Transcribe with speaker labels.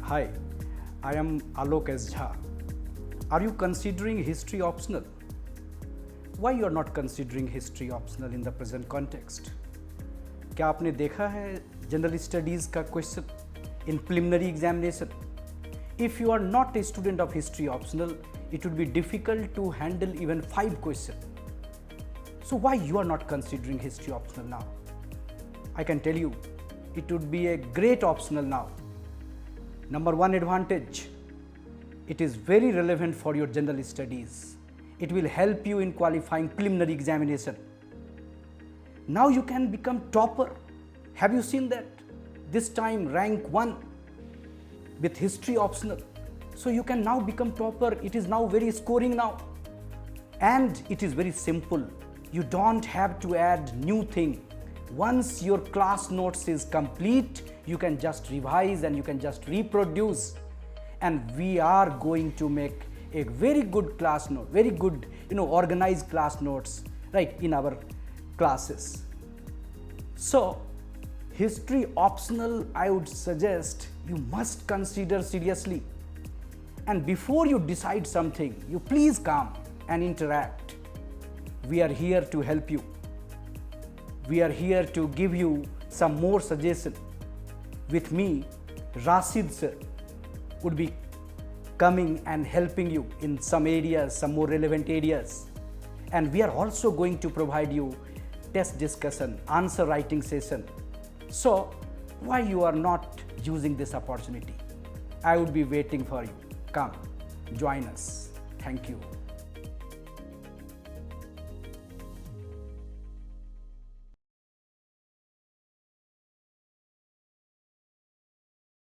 Speaker 1: Hi, I am Alok S. Jha. Are you considering history optional? Why you are not considering history optional in the present context? क्या आपने देखा है general studies का question in preliminary examination? If you are not a student of history optional, it would be difficult to handle even 5 questions. So why you are not considering history optional now? I can tell you, it would be a great optional now. Number one advantage, it is very relevant for your general studies. It will help you in qualifying preliminary examination. Now you can become topper. Have you seen that? This time rank 1 with history optional. So you can now become topper. It is now very scoring now. And it is very simple. You don't have to add new thing. Once your class notes is complete, you can just revise and you can just reproduce. And we are going to make a very good class note, very good, organized class notes, right, in our classes. So, history optional, I would suggest you must consider seriously. And before you decide something, you please come and interact. We are here to help you. We are here to give you some more suggestions. With me, Rashid sir would be coming and helping you in some areas, some more relevant areas. And we are also going to provide you test discussion, answer writing session. So, why you are not using this opportunity? I would be waiting for you. Come, join us. Thank you.